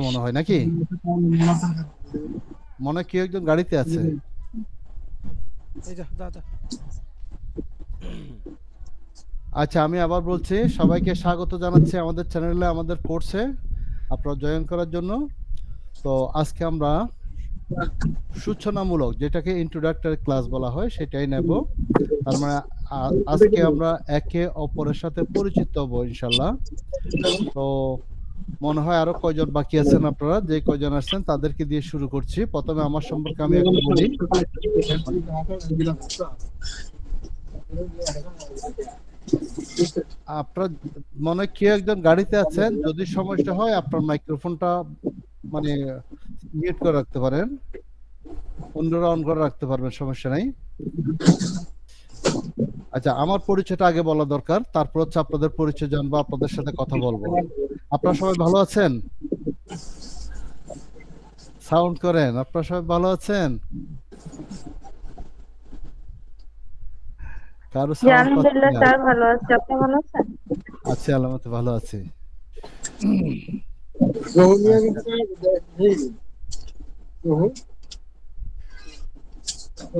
মনে হয় নাকি? মনে হয় কেউ একজন গাড়িতে আছে। এই যা যা যা। আচ্ছা, আমি আবার বলছি, সবাইকে স্বাগত জানাচ্ছি আমাদের চ্যানেলে, আমাদের কোর্সে আপনারা জয়েন করার জন্য। তো আজকে আমরা সূচনামূলক, যেটাকে ইন্ট্রোডাক্টরি ক্লাস বলা হয়, সেটাই নেব। তার মানে আজকে আমরা একে অপরের সাথে পরিচিত হব ইনশাল্লাহ। তো মনে হয় আরো কয়জন বাকি আছেন, আপনারা যে কয়জন আসছেন তাদেরকে দিয়ে শুরু করছি। প্রথমে আমার সম্পর্কে আমি একটু বলি। আপনার মনে হয় কেউ একজন গাড়িতে আছেন, যদি সমস্যা হয় আপনার মাইক্রোফোনটা মানে মিউট করে রাখতে পারেন, অন্যরা অন করে রাখতে পারবেন, সমস্যা নাই। আচ্ছা, আমার পরিচয়টা আগে বলা দরকার, তারপর হচ্ছে আপনাদের পরিচয় জানবো, আপনাদের সাথে কথা বলবো। আপনারা সবাই ভালো আছেন? সাউন্ড করেন, আপনারা সবাই ভালো আছেন? কারো জি, সাউন্ড পাচ্ছি আলহামদুলিল্লাহ না। স্যার, ভালো আছি। আপনি ভালো আছেন? আছি, আল্লাহর মতে ভালো আছি।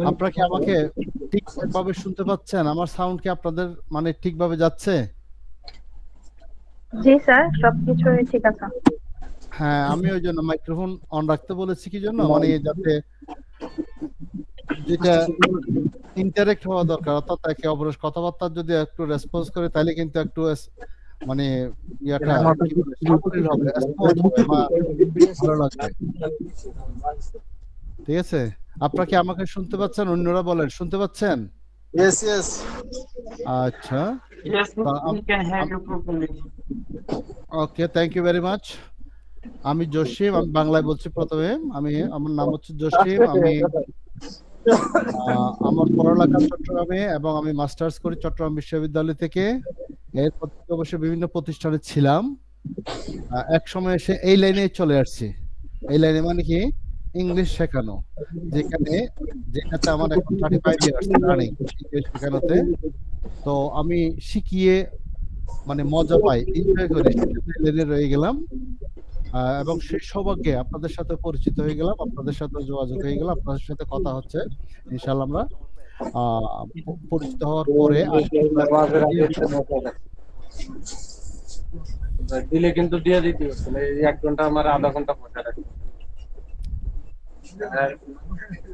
আপনারা কি আমাকে ঠিকভাবে শুনতে পাচ্ছেন? আমার সাউন্ড কি আপনাদের মানে ঠিকভাবে যাচ্ছে? জি স্যার, সবকিছুই ঠিক আছে। হ্যাঁ, আমি ওই জন্য মাইক্রোফোন অন রাখতে বলেছি, কি জন্য, মানে যাতে যেটা ইন্টারেক্ট হওয়া দরকার, অর্থাৎ একে অপরের কথাবার্তা যদি একটু রেসপন্স করে, তাহলে কিন্তু একটু মানে ইয়াটা কি বলে, সাবলীল হবে, স্মুথ হবে বা ভালো লাগবে। ঠিক আছে, আপনারা কি আমাকে শুনতে পাচ্ছেন? অন্যরা বলেন, শুনতে পাচ্ছেন? Yes, yes. আচ্ছা, Yes, we can hear you properly. Okay, thank you very much. আমি জসিম, আমি বাংলায় বলছি প্রথমে। আমার নাম হচ্ছে জসিম। আমি আমার পড়ালেখা চট্টগ্রামে, এবং আমি মাস্টার্স করি চট্টগ্রাম বিশ্ববিদ্যালয় থেকে। এরপর থেকে অবশ্য বিভিন্ন প্রতিষ্ঠানে ছিলাম। এক সময় এসে এই লাইনে চলে আসছি। এই লাইনে মানে কি, ইংলিশ শেখানো, যেটাতে আমার এখন 35 ইয়ার্স রানিং ইংলিশ শেখানোতে। তো আমি শিখিয়ে মানে মজা পাই, এনজয় করি, সেটাতে লেনে রয়ে গেলাম। এবং সেই সৌভাগ্যে আপনাদের সাথে পরিচিত হয়ে গেলাম, আপনাদের সাথে যোগাযোগ হয়ে গেল, আপনাদের সাথে কথা হচ্ছে। ইনশাআল্লাহ আমরা পরিচিত হওয়ার পরে দিলে কিন্তু দিয়ে দিতে হচ্ছে না, এই 1 ঘন্টা আমার আধা ঘন্টা বসে রাখে,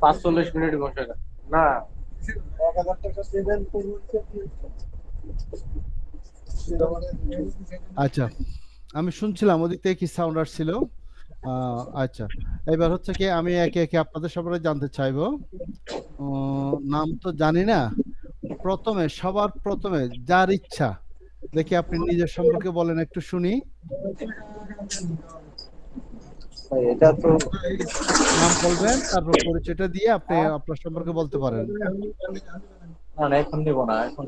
45 মিনিট বসে রাখে না। 1000 টাকা সেভেন। আচ্ছা, আমি শুনছিলাম ওদিক থেকে কি সাউন্ড আসছিল। আচ্ছা, এবার হচ্ছে কি, আমি একে একে আপনাদের সবাই জানতে চাইবো। নাম তো জানি না, সবার প্রথমে যার ইচ্ছা, দেখি আপনি নিজের সম্পর্কে বলেন, একটু শুনি। এটা তো নাম বলবেন, তারপর পরিচয়টা দিয়ে আপনি আপনার সম্পর্কে বলতে পারেন। না, এখন দেব না, এখন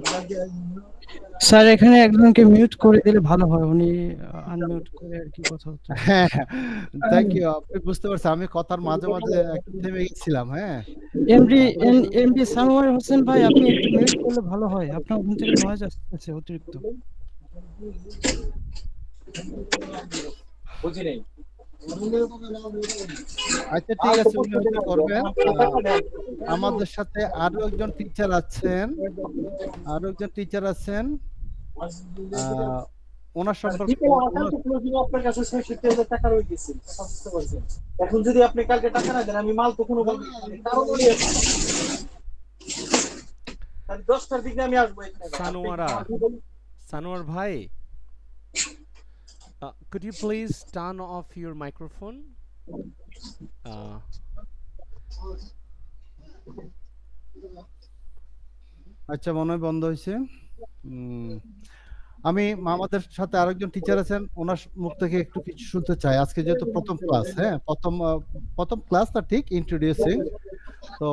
স্যার, এখানে একজনকে মিউট করে দিলে ভালো হয়, উনি আনমিউট করে আর কি কথা হচ্ছে। হ্যাঁ, থ্যাংক ইউ। আপনি বুঝতে পারছেন, আমি কথার মাঝে মাঝে একটু থেমে গেছিলাম। হ্যাঁ, এমডি সানোয়ার হোসেন ভাই, আপনি একটু মিউট করলে ভালো হয়, আপনার ওখান থেকে নয়েজ আসছে অতিরিক্ত। বুঝি নেই। আচ্ছা, ঠিক আছে, উনি হয়তো করবেন। আমাদের সাথে আরো একজন টিচার আছেন, ওনার সম্পর্কে আপনার কাছে ৬৬,০০০ টাকা রয়ে গেছে, বুঝতে পারছেন? এখন যদি আপনি কালকে টাকা না দেন, আমি মাল তো কোনো 10টার দিকে আমি আসবো এখানে। Sanwar bhai, could you please turn off your microphone? আচ্ছা, মনে হয় বন্ধ হয়েছে। আমি আমাদের সাথে আরেকজন টিচার আছেন, ওনার মুখ থেকে একটু কিছু শুনতে চাই। আজকে যেহেতু প্রথম ক্লাস, হ্যাঁ, প্রথম ক্লাস না, ঠিক ইন্ট্রোডিউসিং। তো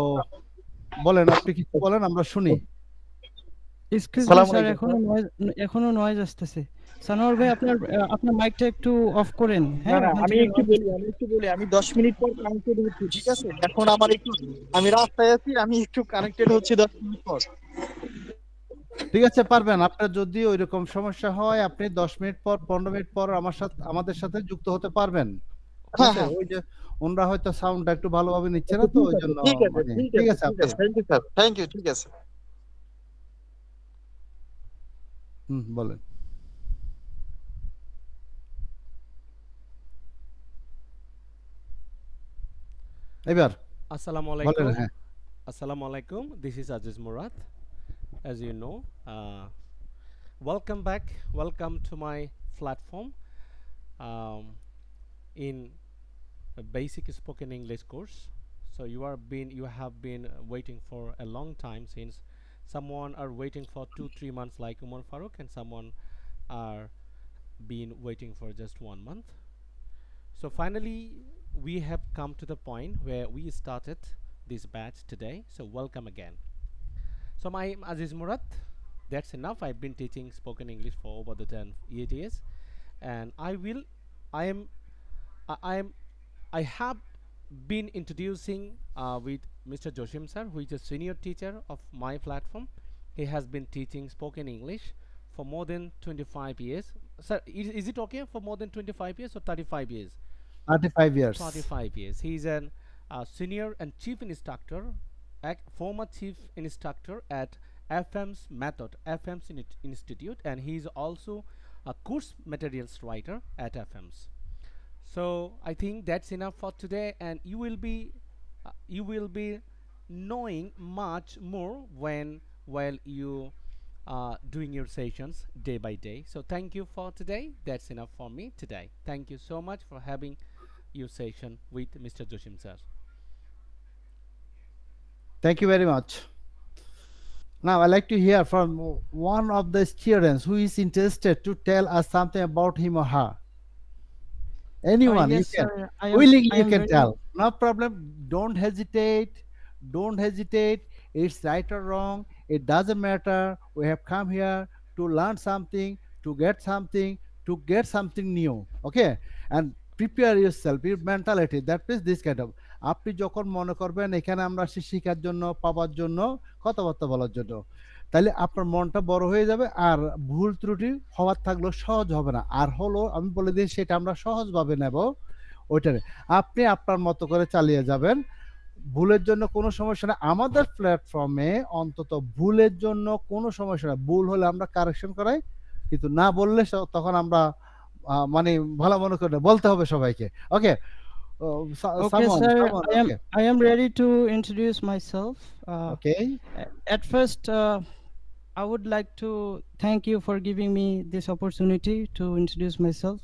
বলেন, আপনি কিছু বলেন, আমরা শুনি। এক্সকিউজ মি স্যার, এখনো নয়েজ আসতেছে। সানোয়ার ভাই, আপনার মাইকটা একটু অফ করেন। হ্যাঁ, আমি একটু বলি, আমি 10 মিনিট পর কানেক্টেড হচ্ছি, ঠিক আছে? এখন আমার একটু, আমি রাস্তায় আছি, আমি একটু কানেক্টেড হচ্ছি 10 মিনিট পর। ঠিক আছে, পারবেন। আপনার যদি ওইরকম সমস্যা হয়, আপনি 10 মিনিট পর, 15 মিনিট পর আমাদের সাথে যুক্ত হতে পারবেন। ঠিক আছে ওই যে ওনরা হয়তো সাউন্ডটা একটু ভালোভাবে নিচ্ছে না তো ওই জন্য ঠিক আছে মানে ঠিক ঠিক আছে আছে ঠিক আছে thank you sir thank you ঠিক আছে বলেন এবার Assalamu বলেন alaikum. হ্যাঁ Assalamu alaikum. This is Aziz Murad. As you know, welcome back. Welcome to my platform in a basic spoken English course. So you have been waiting for a long time, since someone are waiting for 2-3 months like Umar Farooq, and someone are been waiting for just 1 month. So finally we have come to the point where we started this batch today. So welcome again. So my name Aziz Murad. That's enough. I've been teaching spoken English for over the 10 years, and I have been introducing with Mr. Joshim sir, who is a senior teacher of my platform. He has been teaching spoken English for more than 25 years. Sir, is it okay for more than 25 years or 35 years? 35 years 35 years. He's an senior and chief instructor, former chief instructor at FM's Method, FM's Institute, and he's also a course materials writer at FM's. So I think that's enough for today, and you will be knowing much more while you doing your sessions day by day. So thank you for today. That's enough for me today. Thank you so much for having your session with Mr. Joshim sir. thank you very much now I like to hear from one of the students who is interested to tell us something about him or her anyone you Yes, can sir. willingly I you am can ready. tell no problem don't hesitate it's right or wrong it doesn't matter we have come here to learn something to get something new okay and prepare yourself your mentality that is this kind of আপনি যখন মনে করবেন এখানে আমরা আসছি শেখার জন্য পাওয়ার জন্য কথাবার্তা বলার জন্য তাহলে আপনার মনটা বড় হয়ে যাবে আর ভুল ত্রুটি হওয়ার থাকলেও সহজ হবে না আর হলো আমি বলে দিই সেটা আমরা সহজভাবে নেব ওইটারে আপনি আপনার মতো করে চালিয়ে যাবেন ভুলের জন্য কোনো সমস্যা না আমাদের প্ল্যাটফর্মে অন্তত ভুলের জন্য কোনো সমস্যা না ভুল হলে আমরা কারেকশন করাই কিন্তু না বললে তখন আমরা মানে ভালো মনে করে বলতে হবে সবাইকে ওকে Okay, sir. I am ready to introduce myself. Okay. At first, I would like to thank you for giving me this opportunity to introduce myself.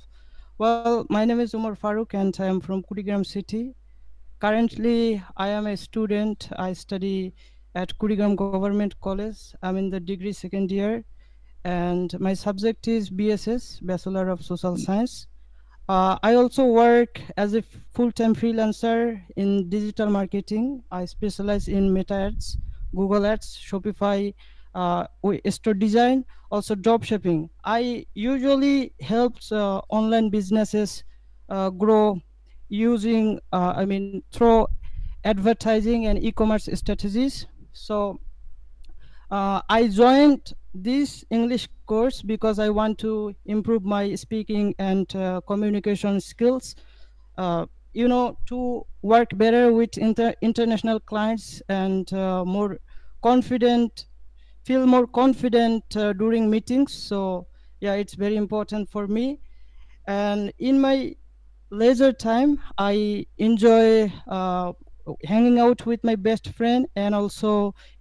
Well, my name is Umar Farooq, and I am from Kurigram City. Currently, I am a student. I study at Kurigram Government College. I'm in the degree second year, and my subject is BSS, Bachelor of Social Science. I also work as a full-time freelancer in digital marketing. I specialize in Meta Ads, Google Ads, Shopify, store design, also drop shipping. I usually help online businesses grow using, through advertising and e-commerce strategies. So I joined this English course because I want to improve my speaking and communication skills, to work better with international clients and feel more confident during meetings. So yeah, it's very important for me. And in my leisure time, I enjoy hanging out with my best friend and also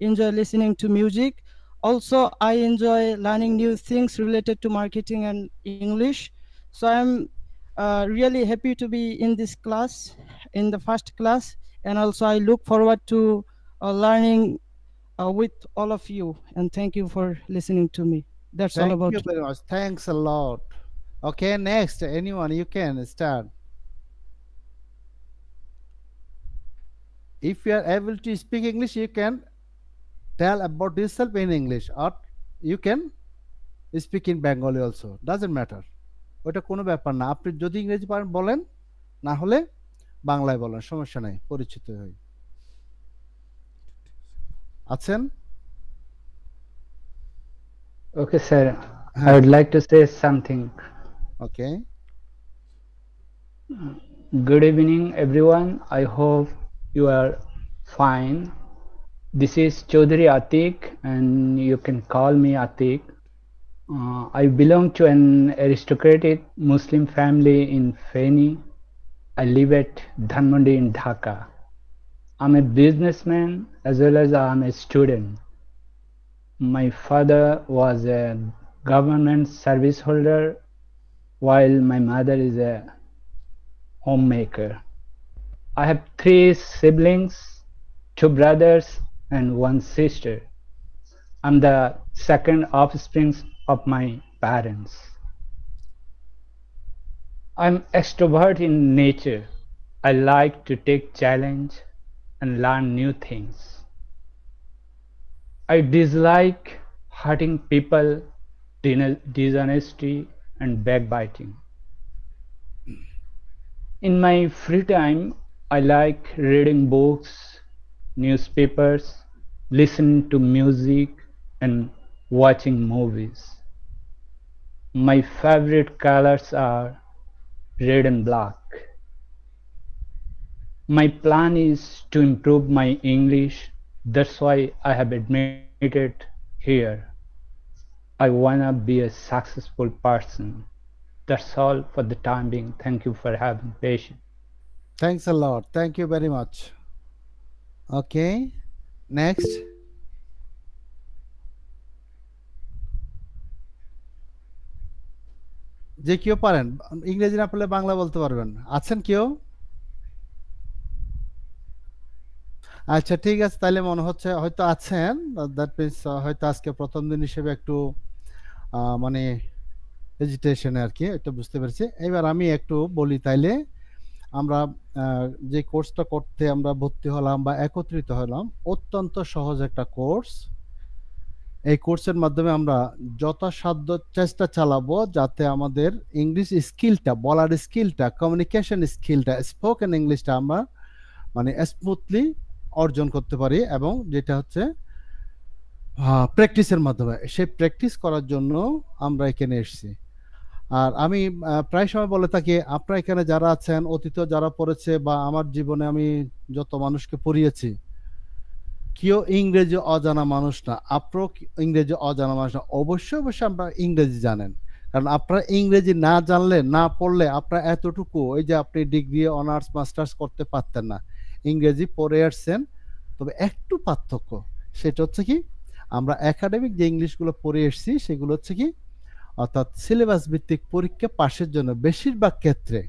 enjoy listening to music. Also, I enjoy learning new things related to marketing and English. So I'm really happy to be in this class, in the first class, and also I look forward to learning with all of you. And thank you for listening to me. That's all about Thank you very much. Thanks a lot. Okay, next, anyone, you can start. If you are able to speak English, you can tell about yourself in English, or you can speak in Bengali also. Doesn't matter. ওটা কোনো ব্যাপার না আপনি যদি ইংরেজি পারেন বলেন না হলে বাংলায় বলেন সমস্যা নাই পরিচিত হই আছেন Okay, sir. I would like to say something. Okay. Good evening, everyone. I hope you are fine. This is Chaudhary Atik, and you can call me Atik. I belong to an aristocratic Muslim family in Feni. I live at Dhanmondi in Dhaka. I'm a businessman as well as I'm a student. My father was a government service holder, while my mother is a homemaker. I have 3 siblings, 2 brothers and 1 sister. I'm the second offspring of my parents. I'm extrovert in nature. I like to take challenge and learn new things. I dislike hurting people, dishonesty and backbiting. In my free time, I like reading books, newspapers, listening to music and watching movies. My favorite colors are red and black. My plan is to improve my English. That's why I have admitted here. I wanna be a successful person. That's all for the time being. Thank you for having patience. Thanks a lot. Thank you very much. Okay, next. যে কেউ পারেন ইংরেজি না পারলে বাংলা বলতে পারবেন, আছেন কেউ? আচ্ছা ঠিক আছে, তাহলে মনে হচ্ছে হয়তো আছেন। দ্যাট মিন্স হয়তো আজকে প্রথম দিন হিসেবে একটু মানে হেজিটেশনে আর কি, এটা বুঝতে পেরেছি। এবার আমি একটু বলি, তাইলে আমরা যে কোর্সটা করতে আমরা ভর্তি হলাম বা একত্রিত হলাম, অত্যন্ত সহজ একটা কোর্স। এই কোর্সের মাধ্যমে আমরা যথাসাধ্য চেষ্টা চালাবো যাতে আমাদের ইংলিশ স্কিলটা, বলার স্কিলটা, কমিউনিকেশন স্কিলটা, স্পোকেন ইংলিশটা আমরা মানে স্মুথলি অর্জন করতে পারি, এবং যেটা হচ্ছে প্র্যাকটিসের মাধ্যমে। সেই প্র্যাকটিস করার জন্য আমরা এখানে এসেছি। আর আমি প্রায় সময় বলে থাকি, আপনারা এখানে যারা আছেন, অতীতে যারা পড়েছে বা আমার জীবনে আমি যত মানুষকে পড়িয়েছি, কেউ ইংরেজি অজানা মানুষ না। আপনারও ইংরেজি অজানা মানুষ না। অবশ্যই অবশ্যই আপনারা ইংরেজি জানেন, কারণ আপনারা ইংরেজি না জানলে, না পড়লে আপনারা এতটুকু, ওই যে আপনি ডিগ্রি, অনার্স, মাস্টার্স করতে পারতেন না। ইংরেজি পড়ে আসছেন, তবে একটু পার্থক্য, সেটা হচ্ছে কি, আমরা একাডেমিক যে ইংলিশগুলো পড়ে এসেছি সেগুলো হচ্ছে কি, অর্থাৎ সিলেবাস ভিত্তিক পরীক্ষা পাশের জন্য বেশিরভাগ ক্ষেত্রে,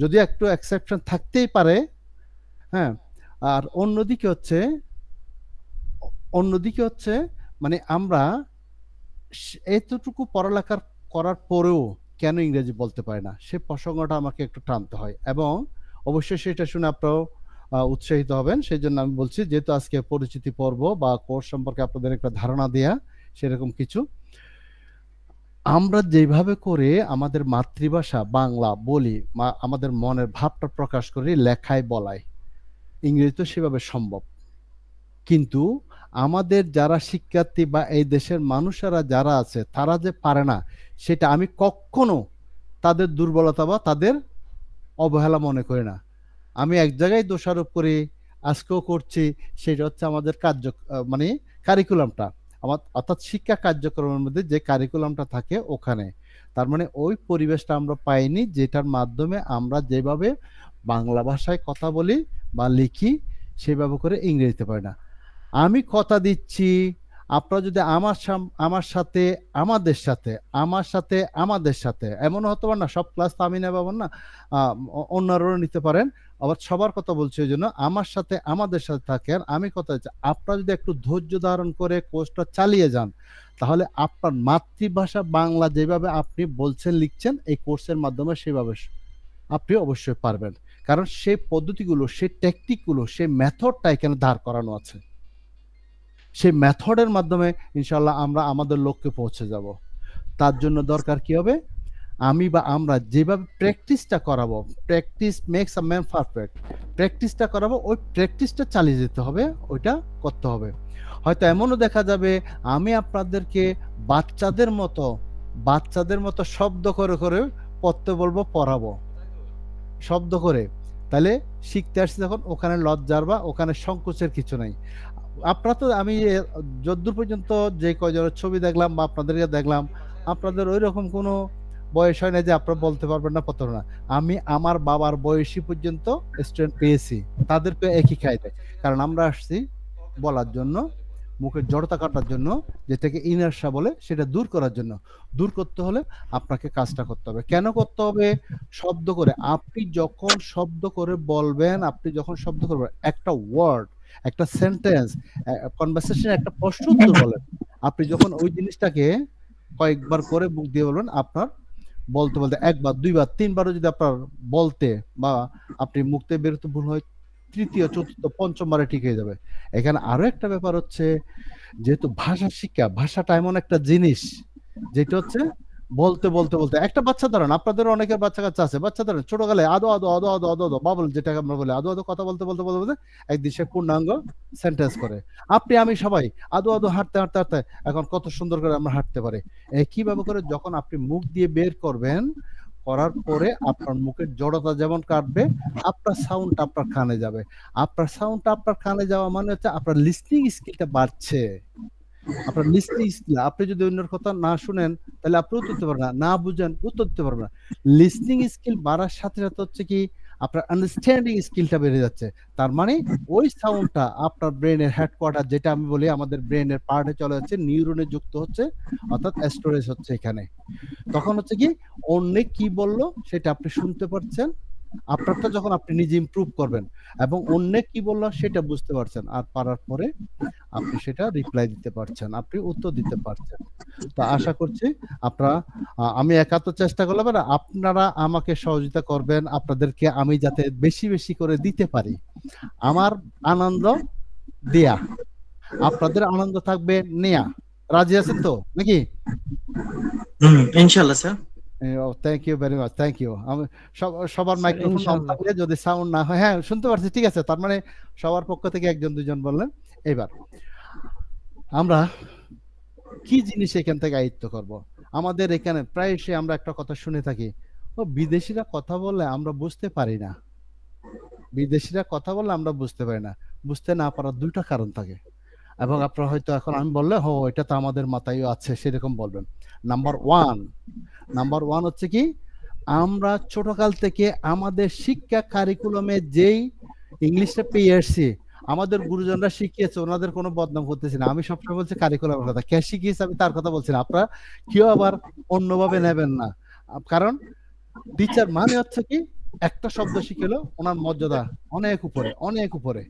যদি একটু এক্সেপশন থাকতেই পারে, হ্যাঁ। আর অন্যদিকে হচ্ছে মানে আমরা এতটুকু পড়ালেখা করার পরেও কেন ইংরেজি বলতে পারি না, সে প্রসঙ্গটা আমাকে একটু টানতে হয়, এবং অবশ্যই সেটা শুনে আপনারাও উৎসাহিত হবেন। সেই জন্য আমি বলছি, যেহেতু আজকে পরিচিতি পর্ব বা কোর্স সম্পর্কে আপনাদের একটা ধারণা দেয়া, সেরকম কিছু আমরা যেভাবে করে আমাদের মাতৃভাষা বাংলা বলি, আমাদের মনের ভাবটা প্রকাশ করি লেখায় বলায়, ইংরেজি তো সেভাবে সম্ভব। কিন্তু আমাদের যারা শিক্ষার্থী বা এই দেশের মানুষেরা যারা আছে, তারা যে পারে না, সেটা আমি কখনো তাদের দুর্বলতা বা তাদের অবহেলা মনে করি না। আমি এক জায়গায় দোষারোপ করি, আজকেও করছি, সেটা হচ্ছে আমাদের মানে কারিকুলামটা, অর্থাৎ শিক্ষা কার্যক্রমের মধ্যে যে কারিকুলামটা থাকে ওখানে। তার মানে ওই পরিবেশটা আমরা পাইনি, যেটার মাধ্যমে আমরা যেভাবে বাংলা ভাষায় কথা বলি বা লিখি সেভাবে করে ইংরেজিতে পারি না। আমি কথা দিচ্ছি, আপনারা যদি আমার সাথে আমাদের সাথে এমন হতে পারে না, সব ক্লাস তো আমি নেব না, অন্যরাও নিতে পারেন। আবার সবার কথা বলছি, ওই জন্য আমার সাথে আমাদের সাথে থাকেন। আমি কথা দিচ্ছি, আপনারা যদি একটু ধৈর্য ধারণ করে কোর্সটা চালিয়ে যান, তাহলে আপনার মাতৃভাষা বাংলা যেভাবে আপনি বলছেন, লিখছেন, এই কোর্সের মাধ্যমে সেভাবে আপনি অবশ্যই পারবেন। কারণ সেই পদ্ধতিগুলো, সেই টেকনিকগুলো, সেই মেথডটা এখানে দাঁড় করানো আছে। সেই মেথডের মাধ্যমে ইনশাল্লাহ আমরা আমাদের লক্ষ্যে পৌঁছে যাব। তার জন্য দরকার কি হবে, আমি বা আমরা যেভাবে প্র্যাকটিসটা করাবো, practice makes a man perfect, প্র্যাকটিসটা করাবো, ওই প্র্যাকটিসটা চালিয়ে যেতে হবে, ওইটা করতে হবে। হয়তো এমনও দেখা যাবে আমি আপনাদেরকে বাচ্চাদের মতো শব্দ করে করে পড়তে বলবো, পড়াবো, শব্দ করে, তাহলে শিখতে আসছি যখন ওখানে লজ্জার বা ওখানে সংকোচের কিছু নাই। আপনারা তো আমি যতদূর পর্যন্ত যে কয়জনের ছবি দেখলাম বা আপনাদেরকে দেখলাম, আপনাদের ওই রকম কোনো বয়স হয় না যে আপনারা বলতে পারবেন না পত্র না। আমি আমার বাবার বয়সী পর্যন্ত স্টুডেন্ট পেয়েছি, তাদেরকে একই খাইতে, কারণ আমরা আসছি বলার জন্য, মুখের জড়তা কাটার জন্য, যেটাকে ইনার্সা বলে সেটা দূর করার জন্য। দূর করতে হলে আপনাকে কাজটা করতে হবে। কেন করতে হবে? শব্দ করে। আপনি যখন শব্দ করে বলবেন, আপনি যখন শব্দ করবেন, একটা ওয়ার্ড, একটা সেন্টেন্স, কনভারসেশন, একটা প্রশ্ন উত্তর বলেন, আপনি যখন ওই জিনিসটাকে কয়েকবার করে মুখ দিয়ে বলবেন, আপনার বলতে বলতে একবার, দুইবার, তিনবারও যদি আপনার বলতে বা আপনি মুখ থেকে বেরোতে ভুল হয়, তৃতীয়, চতুর্থ, পঞ্চমবারে ঠিক হয়ে যাবে। এখানে আরো একটা ব্যাপার হচ্ছে, যেহেতু ভাষা শিক্ষা, ভাষাটা এমন একটা জিনিস যেটা হচ্ছে বলতে বলতে বলতে, একটা বাচ্চা ধরেন, আপনাদের অনেকের বাচ্চা কাচ্চা আছে, বাচ্চা ধরেন ছোটকালে আদো আদো আদো আদো আদো আদো বাবল, যেটাকে আমরা বলি আদো আদো, কথা বলতে বলতে বলতে বলতে একদিন সে পূর্ণাঙ্গ সেন্টেন্স করে। আপনি আমি সবাই আদো আদো হাঁটতে হাঁটতে হাঁটতে এখন কত সুন্দর করে আমরা হাঁটতে পারি। কিভাবে করে? যখন আপনি মুখ দিয়ে বের করবেন, করার পরে আপনার মুখের জড়তা যেমন কাটবে, আপনার সাউন্ড আপনার কানে যাবে। আপনার সাউন্ড আপনার কানে যাওয়া মানে হচ্ছে আপনার লিসনিং স্কিলটা বাড়ছে। আপনার লিসনিং স্কিল, আপনি যদি অন্যের কথা না শুনেন তাহলে আপনি উত্তর দিতে পারবেন না, না বুঝেন উত্তর দিতে পারবেন না। লিসনিং স্কিল বাড়ার সাথে সাথে হচ্ছে কি আপনার আন্ডারস্ট্যান্ডিং স্কিলটা বেড়ে যাচ্ছে। তার মানে ওই সাউন্ডটা আপনার ব্রেনের হেডকোয়ার্টার, যেটা আমি বলি আমাদের ব্রেনের পার্টে চলে যাচ্ছে, নিউরনে যুক্ত হচ্ছে, অর্থাৎ স্টোরেজ হচ্ছে এখানে। তখন হচ্ছে কি অন্যে কি বললো সেটা আপনি শুনতে পাচ্ছেন, আপনারটা যখন আপনি নিজে ইমপ্রুভ করবেন এবং অন্যে কি বললো সেটা বুঝতে পারছেন, আর পারার পরে আপনি সেটা রিপ্লাই দিতে পারছেন, আপনি উত্তর দিতে পারছেন। তো আশা করছি আপনারা, আমি একা তো চেষ্টা করলাম না, আপনারা আমাকে সহযোগিতা করবেন, আপনাদেরকে আমি যাতে বেশি বেশি করে দিতে পারি। আমার আনন্দ দেয়া, আপনাদের আনন্দ থাকবে নেয়া। রাজি আছেন তো নাকি? ইনশাআল্লাহ sir. Thank you very much, thank you. সবার মাইক্রোফোন অন ইনশাআল্লাহ। থাকলে যদি সাউন্ড না হয়, হ্যাঁ শুনতে পারছি, ঠিক আছে, তার মানে সবার পক্ষ থেকে একজন দুজন বললেন। এবার আমরা কি জিনিস এখান থেকে আয়ত্ত করব? আমাদের এখানে প্রায়শই আমরা একটা কথা শুনে থাকি, ও বিদেশিরা কথা বললে আমরা বুঝতে পারি না। বিদেশিরা কথা বললে আমরা বুঝতে পারি না। বুঝতে না পারার দুইটা কারণ থাকে, এবং আপনারা হয়তো এখন আমি বললে হো এটা তো আমাদের মাথায়ও আছে সেরকম বলবেন। নাম্বার ওয়ান হচ্ছে কি, আমরা ছোটকাল থেকে আমাদের শিক্ষা কারিকুলামে যেই ইংলিশটা পেয়ে আসছি, আমাদের গুরুজনরা শিখিয়েছে, ওনাদের কোনো বদনাম করতেছি না, আমি সবসময় বলছি কারিকুলামের কথা, কে শিখিয়েছে আমি তার কথা বলছি না, আপনারা কেউ আবার অন্যভাবে নেবেন না। কারণ টিচার মানে হচ্ছে কি একটা শব্দ শিখেলো, ওনার মর্যাদা অনেক উপরে, অনেক উপরে।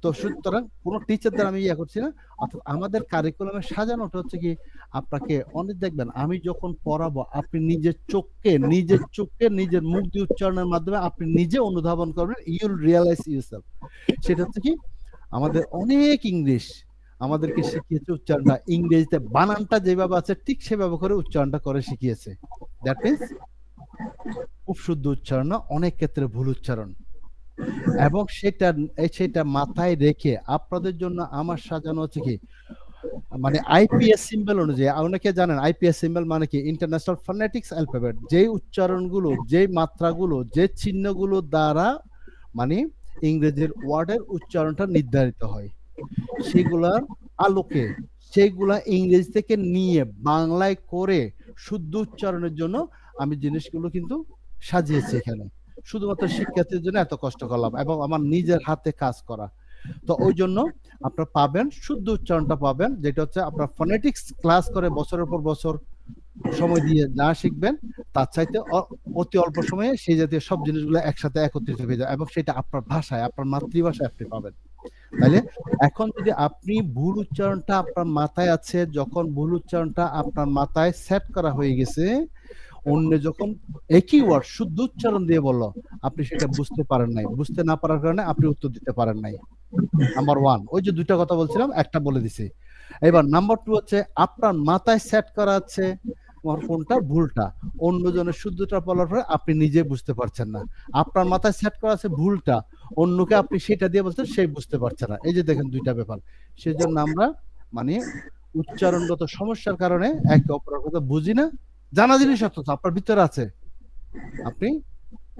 তো সুতরাং কোন টিচারদের আমি ইয়ে করছি না, অর্থাৎ আমাদের কারিকুলামে সাজানোটা হচ্ছে কি, আপনাকে অনেক দেখবেন আমি যখন পড়াবো, আপনি নিজের চোখকে নিজের মুখ দিয়ে উচ্চারণের মাধ্যমে আপনি নিজে অনুধাবন করবেন, ইউল রিয়ালাইজ ইউরসেলফ। সেটা হচ্ছে কি, আমাদের অনেক ইংলিশ আমাদেরকে শিখিয়েছে উচ্চারণটা, ইংরেজিতে বানানটা যেভাবে আছে ঠিক সেভাবে করে উচ্চারণটা করে শিখিয়েছে। দ্যাট মিনস খুব শুদ্ধ উচ্চারণ না, অনেক ক্ষেত্রে ভুল উচ্চারণ। এবং সেটা মাথায় রেখে আপনাদের জন্য আমার সাজানো হচ্ছে কি, মানে আইপিএস সিম্বল অনুযায়ী, অনেকে জানেন আইপিএস সিম্বল মানে কি, ইন্টারন্যাশনাল ফনেটিক্স অ্যালফাবেট, যে উচ্চারণগুলো, যে মাত্রাগুলো, যে চিহ্নগুলো দ্বারা মানে ইংরেজির ওয়ার্ডের উচ্চারণটা নির্ধারিত হয়, সেগুলার আলোকে সেগুলা ইংরেজি থেকে নিয়ে বাংলায় করে শুদ্ধ উচ্চারণের জন্য আমি জিনিসগুলো কিন্তু সাজিয়েছি এখানে, শুধুমাত্র শিক্ষার্থীদের জন্য এত কষ্ট করলাম এবং আমার নিজের হাতে কাজ করা। তো ওই জন্য আপনারা পাবেন শুদ্ধ উচ্চারণটা পাবেন, যেটা হচ্ছে আপনার ফনেটিক্স ক্লাস করে বছরের পর বছর সময় দিয়ে যা শিখবেন, তার চাইতে অতি অল্প সময়ে সেই জাতীয় সব জিনিসগুলো একসাথে একত্রিত হয়ে যায়, এবং সেটা আপনার ভাষায়, আপনার মাতৃভাষায় আপনি পাবেন। তাইলে এখন যদি আপনি ভুল উচ্চারণটা আপনার মাথায় আছে, যখন ভুল উচ্চারণটা আপনার মাথায় সেট করা হয়ে গেছে, অন্য যখন একই ওয়ার্ড শুদ্ধ উচ্চারণ দিয়ে বললো, আপনি সেটা বুঝতে পারেন নাই, বুঝতে না পারার কারণে আপনি উত্তর দিতে পারেন নাই। নাম্বার ওয়ান, ওই যে দুইটা কথা বলছিলাম একটা বলে দিছি। এবার নাম্বার টু হচ্ছে আপনার মাথায় সেট করা আছে কোনটা ভুলটা, অন্যজনের শুদ্ধটা বলার পরে আপনি নিজে বুঝতে পারছেন না, আপনার মাথায় সেট করা আছে ভুলটা, অন্যকে আপনি সেটা দিয়ে বলছেন, সে বুঝতে পারছে না। এই যে দেখেন দুইটা ব্যাপার, সেজন্য আমরা মানে উচ্চারণগত সমস্যার কারণে একে অপরের কথা বুঝি না, জানা জিনিস অথচ আপনার ভিতরে আছে, আপনি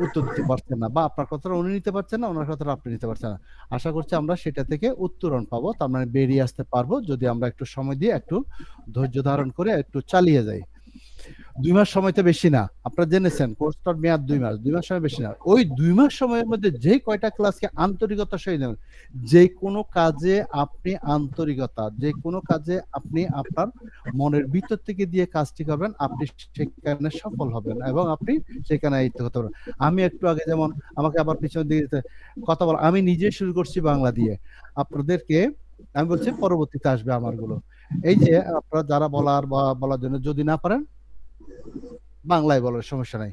উত্তর দিতে পারছেন না, বা আপনার কথাটা উনি নিতে পারছেন না, ওনার কথাটা আপনি নিতে পারছেন না। আশা করছি আমরা সেটা থেকে উত্তরণ পাবো, তার মানে বেরিয়ে আসতে পারবো, যদি আমরা একটু সময় দিয়ে একটু ধৈর্য ধারণ করে একটু চালিয়ে যাই। 2 মাস সময় তো বেশি না, আপনারা জেনেছেন কোর্সটার মেয়াদ 2 মাস, 2 মাস সময় বেশি না। ওই 2 মাস সময়ের মধ্যে যে কয়টা ক্লাসকে আন্তরিকতার সহিত নেবেন, যে কোনো কাজে আপনি আন্তরিকতা, যে কোনো কাজে আপনি আপনার মনের ভিতর থেকে দিয়ে কাজটি করবেন, আপনি সেখানে সফল হবেন এবং আপনি সেখানে আয়ত্ত হতে পারবেন। আমি একটু আগে যেমন আমাকে আবার পিছনের দিকে কথা বলা, আমি নিজে শুরু করছি বাংলা দিয়ে, আপনাদেরকে আমি বলছি পরবর্তীতে আসবে আমারগুলো। এই যে আপনারা যারা বলার বা বলার জন্য যদি না পারেন বাংলায় বলার সমস্যা নাই,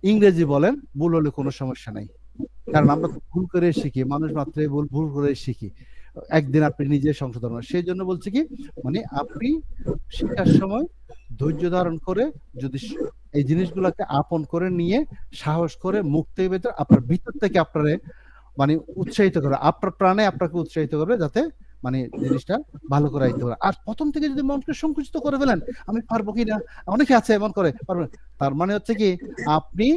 ইংরেজি বলেন, ভুল হলে কোনো সমস্যা নাই, কারণ আমরা তো ভুল করে শিখি, মানুষ মাত্রই ভুল করে শিখি, একদিন আপনি নিজে সংশোধন করেন। সেই জন্য বলছি কি, মানে আপনি শেখার সময় ধৈর্য ধারণ করে যদি এই জিনিসগুলোকে আপন করে নিয়ে সাহস করে মুখ থেকে ভেতর আপনার ভিতর থেকে আপনারে মানে উৎসাহিত করে, আপনার প্রাণে আপনাকে উৎসাহিত করবে যাতে মানে জিনিসটা ভালো করে আইতে পারে। আর প্রথম থেকে যদি মনকে সংকুচিত করে ফেলেন, আমি পারবো কিনা, অনেকে আছে এমন করে পারবেন, তার মানে হচ্ছে কি আপনি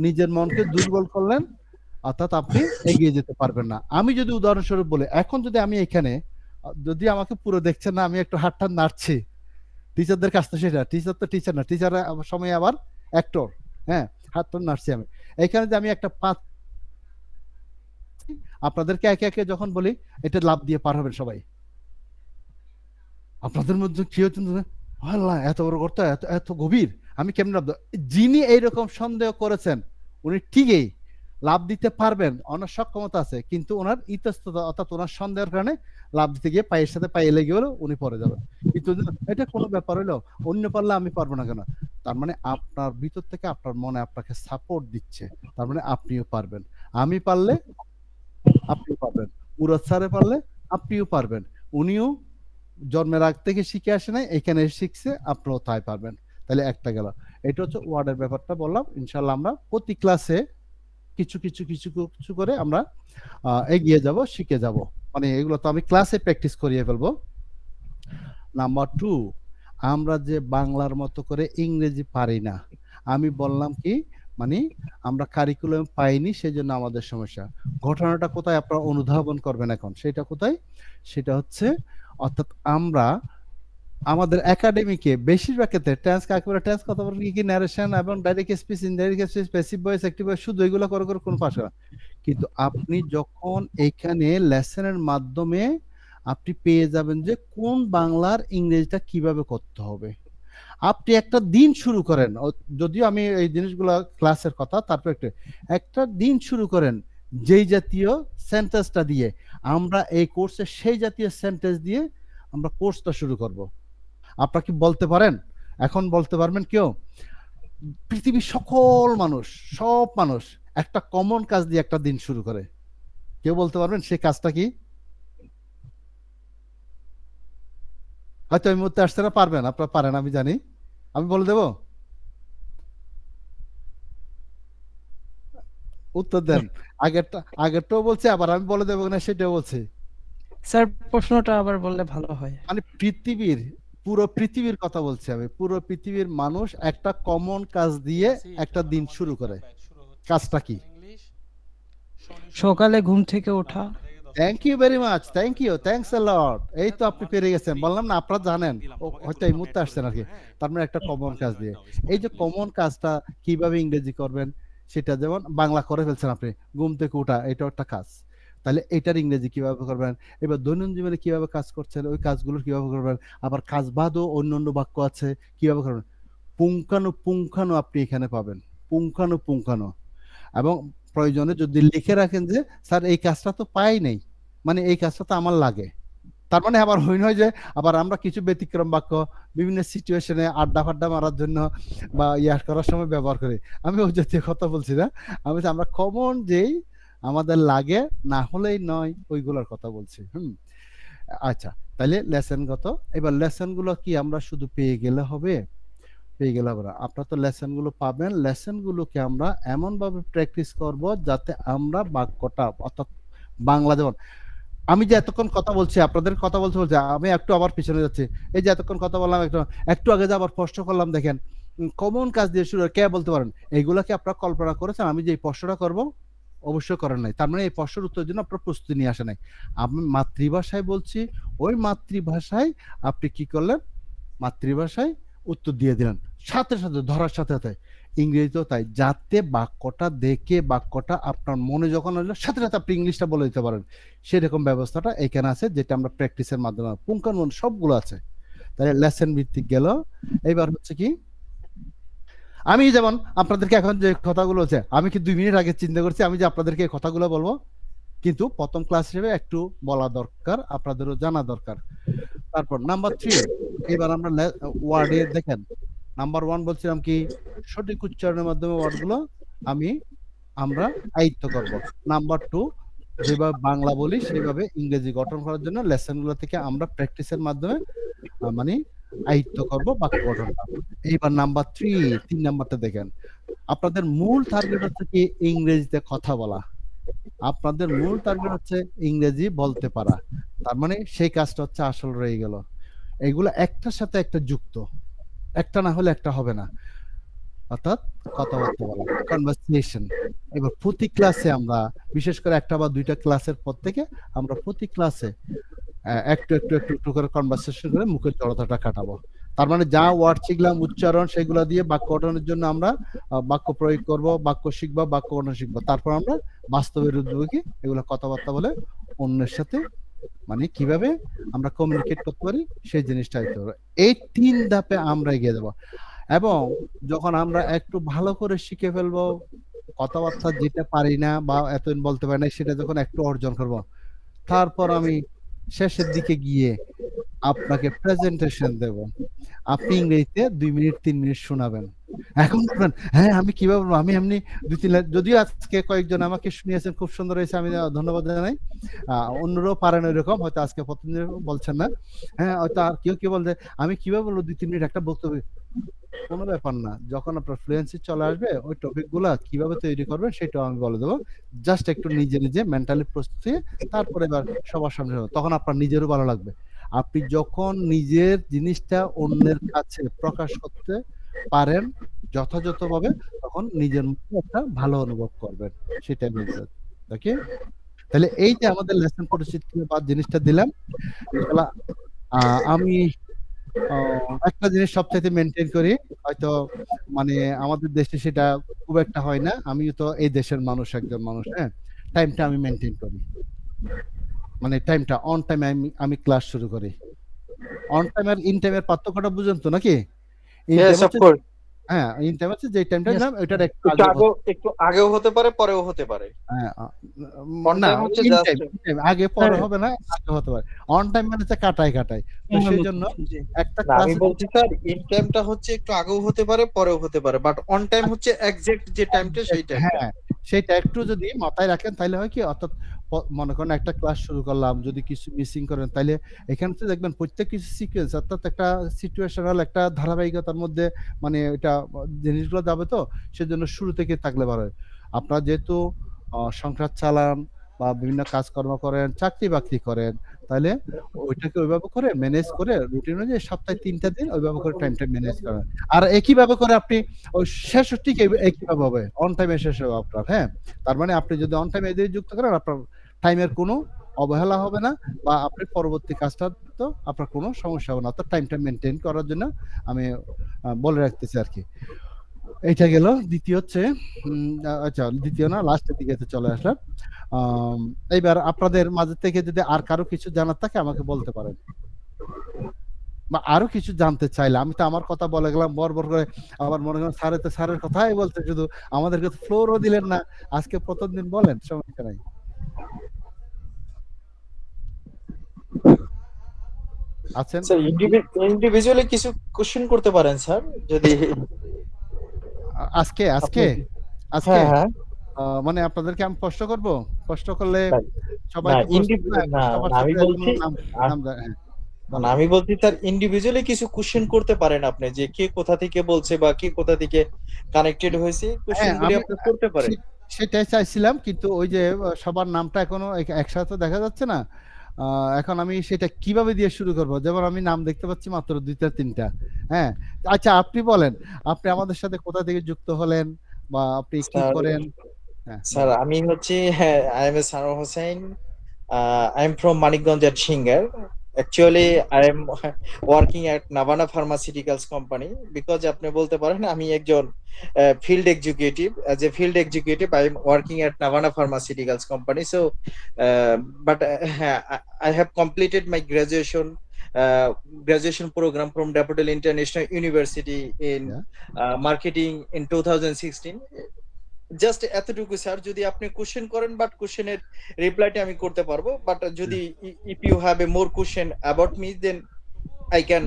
নিজের মনকে দুর্বল করলেন, অর্থাৎ আপনি এগিয়ে যেতে পারবেন না। আমি যদি উদাহরণস্বরূপ বলি, এখন যদি আমি এখানে, যদি আমাকে পুরো দেখছেন না, আমি একটু হাতটা নাড়ছি, টিচারদের কাছ থেকে সেটা, টিচার তো টিচার না, টিচার সময় আবার অ্যাক্টর, হ্যাঁ, হাতটা নাড়ছি আমি। এখানে যে আমি একটা পাঁচ আপনাদেরকে একে একে যখন বলি এটা লাভ দিয়ে পার হবেন সবাই, আপনাদের মধ্যে কি হচ্ছে, আল্লাহ এত বড় করতে এত এত গভীর, আমি কেমন লাভ দেব? যিনি এইরকম সন্দেহ করেছেন উনি ঠিকই লাভ দিতে পারবেন, ওনার সক্ষমতা আছে, কিন্তু ওনার ইতস্ততা অর্থাৎ ওনার সন্দেহের কারণে লাভ দিতে গিয়ে পায়ের সাথে পায়ে লেগে গেলো, উনি পড়ে যাবেন। কিন্তু এটা কোনো ব্যাপার হলো, অন্য পারলে আমি পারবো না কেন? তার মানে আপনার ভিতর থেকে আপনার মনে আপনাকে সাপোর্ট দিচ্ছে, তার মানে আপনিও পারবেন। আমি পারলে আপনিও পারবেন, মুরাদ স্যারে পারলে আপনিও পারবেন। উনিও জন্মের আগ থেকে শিখে আসে নাই, এখানে শিখছে, আপনিও তাই পারবেন। তাহলে একটা গেল, এটা হচ্ছে ওয়ার্ডের ব্যাপারটা বললাম। ইনশাল্লাহ আমরা প্রতি ক্লাসে কিছু কিছু কিছু কিছু করে আমরা এগিয়ে যাব, শিখে যাব, মানে এগুলো তো আমি ক্লাসে প্র্যাকটিস করিয়ে ফেলবো। নাম্বার 2, আমরা যে বাংলার মতো করে ইংরেজি পারি না, আমি বললাম কি মানে আমরা কারিকুলাম পাইনি, সেজন্য আমাদের সমস্যা। ঘটনাটা কোথায় আপনারা অনুধাবন করবেন এখন, সেটা কোথায়? সেটা হচ্ছে অর্থাৎ আমরা আমাদের একাডেমিকে বেশিরভাগ ক্ষেত্রে টেন্স একেবারে টেন্স কথা বলেন কি ন্যারেশন এবং direct speech, indirect speech, passive voice, active voice, শুধু এগুলো করে করে কোন পাস করা। কিন্তু আপনি যখন এখানে লেসনের মাধ্যমে আপনি পেয়ে যাবেন যে কোন বাংলার ইংরেজিটা কিভাবে করতে হবে, আপনি একটা দিন শুরু করেন, যদিও আমি এই জিনিসগুলো ক্লাসের কথা, তারপর একটা দিন শুরু করেন যেই জাতীয় সেন্টেন্সটা দিয়ে, আমরা এই কোর্সে সেই জাতীয় সেন্টেন্স দিয়ে আমরা কোর্সটা শুরু করব। আপনারা কি বলতে পারেন? এখন বলতে পারবেন কেউ? পৃথিবীর সকল মানুষ, সব মানুষ একটা কমন কাজ দিয়ে একটা দিন শুরু করে, কেউ বলতে পারবেন সেই কাজটা কি? হয়তো এই মুহূর্তে আসতে না পারবেন, আপনারা পারেন আমি জানি, আমি বলে দেব, উত্তর দেন। আগেরটাও বলছি, আবার আমি বলে দেবো না সেটাও বলছি। স্যার প্রশ্নটা আবার বললে ভালো হয়। মানে পুরো পৃথিবীর কথা বলছি আমি, পুরো পৃথিবীর মানুষ একটা কমন কাজ দিয়ে একটা দিন শুরু করে, কাজটা কি? সকালে ঘুম থেকে ওঠা। Thank you very much, thank you, thanks a lot. এই তো আপনি পেরে গেছেন, বললাম না আপনারা জানেন, হয়তো এই মুহূর্তে আসছেন আর কি। তার মানে একটা কমন কাজ দিয়ে, এই যে কমন কাজটা কিভাবে ইংরেজি করবেন সেটা, যেমন বাংলা করে ফেলছেন আপনি, ঘুম থেকে ওঠা, এটাও একটা কাজ, তাহলে এটার ইংরেজি কিভাবে করবেন? এবার দৈনন্দিন জীবনে কিভাবে কাজ করছেন ওই কাজগুলো কিভাবে করবেন? আবার কাজ বাদও অন্যান্য বাক্য আছে, কিভাবে করবেন? পুঙ্খানু আপনি এখানে পাবেন, পুঙ্খানু। এবং প্রয়োজনে যদি লিখে রাখেন যে স্যার এই কাজটা তো পাই নাই, মানে এই কাজটা তো আমার লাগে, তার মানে আবার হয় যে আবার আমরা কিছু ব্যতিক্রম বাক্য বিভিন্ন সিচুয়েশনে আড্ডা ফাড্ডা মারার জন্য বা ইয়াস করার সময় ব্যবহার করি। আমি ওই জাতীয় কথা বলছি না, আমি আমরা কমন যেই আমাদের লাগে, না হলেই নয়, ওইগুলোর কথা বলছি। আচ্ছা, তাহলে লেসনগত, এবার লেসনগুলো কি আমরা শুধু পেয়ে গেলে হবে? পেয়ে গেলে হবে না, আপনারা তো লেসনগুলো পাবেন, লেসনগুলোকে আমরা এমন ভাবে প্র্যাকটিস করব যাতে আমরা বাক্যটা, অর্থাৎ বাংলা, যেমন আমি যে এতক্ষণ কথা বলছি, আপনাদের কথা বলতে বলছি, আমি একটু আবার পিছনে যাচ্ছি, এই যে এতক্ষণ কথা বললাম, একটু আগে যে আবার স্পষ্ট করলাম, দেখেন কমন কাজ দিয়ে শুরু কে বলতে পারেন এইগুলাকে আপনারা কল্পনা করেছেন আমি যে এই প্রশ্নটা করব অবশ্যই করেন নাই তার মানে এই প্রশ্নের উত্তরের জন্য আপনার প্রস্তুতি নিয়ে আসে নাই আমি মাতৃভাষায় বলছি ওই মাতৃভাষায় আপনি কি করলেন মাতৃভাষায় উত্তর দিয়ে দিলেন সাথে সাথে ধরার সাথে সাথে ইংরেজিতেও তাই যাতে বাক্যটা দেখে বাক্যটা আপনার মনে যখন আসলো সাথে সাথে আপনি ইংলিশটা বলে দিতে পারেন সেরকম ব্যবস্থাটা এখানে আছে যেটা আমরা প্র্যাকটিসের মাধ্যমে পুঙ্খানুপুঙ্খ সবগুলো আছে তাহলে লেসন ভিত্তিক গেল এইবার হচ্ছে কি আমি যেমন আপনাদেরকে এখন যে কথাগুলো আছে আমি কি 2 মিনিট আগে চিন্তা করছি আমি যে আপনাদেরকে এই কথাগুলো বলবো কিন্তু প্রথম ক্লাস হিসেবে একটু বলা দরকার আপনাদেরও জানা দরকার তারপর নাম্বার 3 এবার আমরা ওয়ার্ডে দেখেন নাম্বার 1 বলছিলাম কি সঠিক উচ্চারণের মাধ্যমে ওয়ার্ডগুলো আমরা আয়ত্ত করব নাম্বার 2 যেভাবে বাংলা বলি সেইভাবে ইংরেজি গঠন করার জন্য লেসনগুলো থেকে আমরা প্র্যাকটিসের মাধ্যমে মানে আয়ত্ত করব বাক্য গঠনটা এইবার নাম্বার 3 নাম্বারটা দেখেন আপনাদের মূল টার্গেট হচ্ছে কি ইংরেজিতে কথা বলা আপনাদের মূল টার্গেট হচ্ছে ইংরেজি বলতে পারা তার মানে সেই কাজটা হচ্ছে আসল রয়ে গেল এগুলো একটার সাথে একটা যুক্ত একটা না হলে একটা হবে না অর্থাৎ কথাবার্তা বলা কনভারসেশন এবার প্রতি ক্লাসে আমরা বিশেষ করে একটা বা দুইটা ক্লাসের পর থেকে আমরা প্রতি ক্লাসে একটু করে কনভারসেশন করে মুখের জড়তাটা কাটাবো তার মানে যা ওয়ার্ড শিখলাম উচ্চারণ সেগুলো দিয়ে বাক্য গঠনের জন্য আমরা বাক্য প্রয়োগ করব বাক্য শিখবো বাক্য গঠন শিখবো তারপর আমরা বাস্তবের উদ্যোগী এগুলো কথাবার্তা বলে অন্যের সাথে মানে কিভাবে আমরা কমিউনিকেট করতে পারি সেই জিনিসটা হইতে হবে এই 3 ধাপে আমরা এগিয়ে যাব এবং যখন আমরা একটু ভালো করে শিখে ফেলবো কথাবার্তা যেটা পারি না বা এতদিন বলতে পারি না সেটা যখন একটু অর্জন করব তারপর আমি শেষের দিকে গিয়ে আপনাকে প্রেজেন্টেশন দেব আপনি ইংরেজিতে 2 মিনিট 3 মিনিট শোনাবেন এখন বলবেন হ্যাঁ আমি কিভাবে বলবো আমি এমনি 2-3 লাইন যদিও আজকে কয়েকজন আমাকে শুনিয়েছেন খুব সুন্দর হয়েছে আমি ধন্যবাদ জানাই অন্যরাও পারেন এরকম হয়তো আজকে প্রথম দিন বলছেন না হ্যাঁ হয়তো আর কেউ বলছে আমি কিভাবে বলবো 2-3 মিনিট একটা বক্তব্য কোনো ব্যাপার না যখন আপনার ফ্লুয়েন্সি চলে আসবে ওই টপিক গুলা কিভাবে তৈরি করবেন সেটাও আমি বলে দেবো জাস্ট একটু নিজে মেন্টালি প্রস্তুতি তারপরে এবার সবার সামনে তখন আপনার নিজেরও ভালো লাগবে আপনি যখন নিজের জিনিসটা অন্যের কাছে প্রকাশ করতে পারেন যথাযথভাবে তখন নিজের মধ্যে একটা ভালো অনুভব করবেন সেটাই বলতে ওকে তাহলে এই যে আমাদের লেসন পরিচিতি বা জিনিসটা দিলাম আমি একটা জিনিস সবচাইতে মেনটেন করি হয়তো মানে আমাদের দেশে সেটা খুব একটা হয় না আমিও তো এই দেশের মানুষ একজন মানুষ হ্যাঁ টাইমটা আমি মেনটেন করি মানে টাইমটা অন টাইম আমি ক্লাস শুরু করি অন টাইম আর ইন টাইমের পার্থক্যটা বুঝেন তো নাকি হ্যাঁ ইন টাইম হচ্ছে যে টাইমটা দিলাম ওটার একটু আগেও হতে পারে পরেও হতে পারে হ্যাঁ না আগে পরে হবে না আগে হতে পারে অন টাইম মানে হচ্ছে কাটাই তো সেই জন্য একটা ক্লাস আমি বলছি স্যার ইন টাইমটা হচ্ছে একটু আগেও হতে পারে পরেও হতে পারে বাট অন টাইম হচ্ছে এক্সাক্ট যে টাইমটা সেই টাইমটা হ্যাঁ সেটা একটু যদি মাথায় রাখেন তাহলে হয় কি অর্থাৎ মনে করেন একটা ক্লাস শুরু করলাম যদি কিছু মিসিং করেন তাহলে এখানে তো দেখবেন প্রত্যেক কিছু সিকোয়েন্স অর্থাৎ একটা সিচুয়েশনাল একটা ধারাবাহিকতার মধ্যে মানে এটা জিনিসগুলো যাবে তো সেজন্য শুরু থেকে থাকলে ভালো হয় আপনারা যেহেতু সংসার চালান বা বিভিন্ন কাজকর্ম করেন চাকরি বাকরি করেন তাহলে ওইটাকে ওইভাবে করে ম্যানেজ করে রুটিন অনুযায়ী সপ্তাহে 3টা দিন ওইভাবে করে টাইমটা ম্যানেজ করেন আর একইভাবে করে আপনি ওই শেষ ঠিক একইভাবে হবে অন টাইমে শেষ হবে আপনার হ্যাঁ তার মানে আপনি যদি অন টাইমে এদের যুক্ত করেন আপনার টাইমের কোনো অবহেলা হবে না বা আপনি পরবর্তী কাজটা তো আপনার কোনো সমস্যা হবে না অর্থাৎ টাইমটা মেনটেন করার জন্য আমি বলে রাখতেছি আর কি এইটা গেল দ্বিতীয় হচ্ছে আচ্ছা দ্বিতীয় না লাস্টের দিকে চলে আসলাম এইবার আপনাদের মাঝে থেকে যদি আর কারো কিছু জানার থাকে আমাকে বলতে পারেন বা আরো কিছু জানতে চাইলে আমি তো আমার কথা বলে গেলাম বরবর করে আবার মনে করেন স্যারের কথাই বলতে শুধু আমাদেরকে ফ্লোরও দিলেন না আজকে প্রথম দিন বলেন সমস্যা নাই আছেন স্যার ইন্ডিভিজুয়ালি কিছু কোশ্চেন করতে পারেন স্যার যদি আজকে হ্যাঁ মানে আপনাদেরকে আমি প্রশ্ন করব প্রশ্ন করলে সবাই আমি বলছি স্যার ইন্ডিভিজুয়ালি কিছু কোশ্চেন করতে পারেন আপনি যে কে কোথা থেকে বলছে বা কে কোথা থেকে কানেক্টেড হয়েছে কোশ্চেনগুলি আপনি করতে পারেন সেটাই চাইছিলাম কিন্তু ওই যে সবার নামটা এখনো একসাথে দেখা যাচ্ছে না এখন আমি সেটা কিভাবে দিয়ে শুরু করব? যেমন আমি নাম দেখতে পাচ্ছি মাত্র 2-3টা। হ্যাঁ, আচ্ছা আপনি বলেন, আপনি আমাদের সাথে কোথা থেকে যুক্ত হলেন বা আপনি কি স্যার করেন? হ্যাঁ স্যার বলেন। আমি হচ্ছে I M A Sanowar Hossain, I am from Manikganj at singer. Actually, I am working at Navana Pharmaceuticals company because আপনি বলতে পারেন আমি একজন field executive. As a field executive, I am working at Navana Pharmaceuticals company. So, but I have completed my graduation program from Daffodil International University in Yeah. marketing in 2016. Just এতটুকু sir, যদি আপনি question করেন but কোশ্চেনের রিপ্লাইটা আমি করতে পারবো, but যদি if you have a more question about me then I can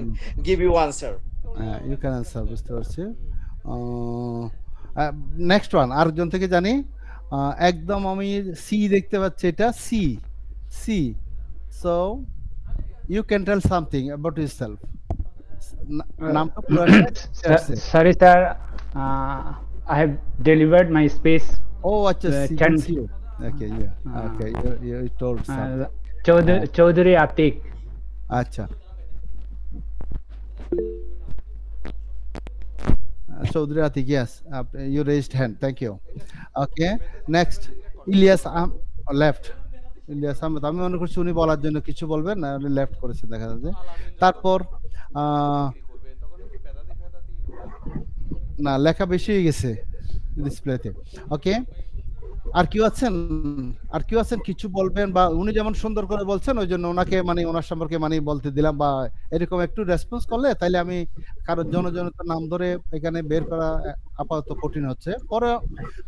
give you answer. You can answer, বুঝতে পারছি। নেক্সট ওয়ান আরেকজন থেকে জানি, একদম আমি সি দেখতে পাচ্ছি, এটা C C. So you can tell something about yourself. নামটা পুরো sorry sir, I have delivered my speech. Oh, acha, okay, yeah, okay, you told something. Chaudhary Atik. Acha. Chaudhary Atik, yes, you raised hand, thank you. Okay, next, Ilyas left. Ilias Ahmed, আমি মনে করছি উনি বলার জন্য কিছু বলবেন না, উনি লেফট করেছেন দেখা যাচ্ছে। তারপর না, লেখা বেশি হয়ে গেছে ডিসপ্লেতে। ওকে, আর কেউ আছেন? আর কেউ আছেন কিছু বলবেন? বা উনি যেমন সুন্দর করে বলছেন ওই জন্য ওনাকে মানে ওনার সম্পর্কে মানে বলতে দিলাম, বা এরকম একটু রেসপন্স করলে তাইলে আমি কারোর জনজনিত নাম ধরে এখানে বের করা আপাতত কঠিন হচ্ছে। পরে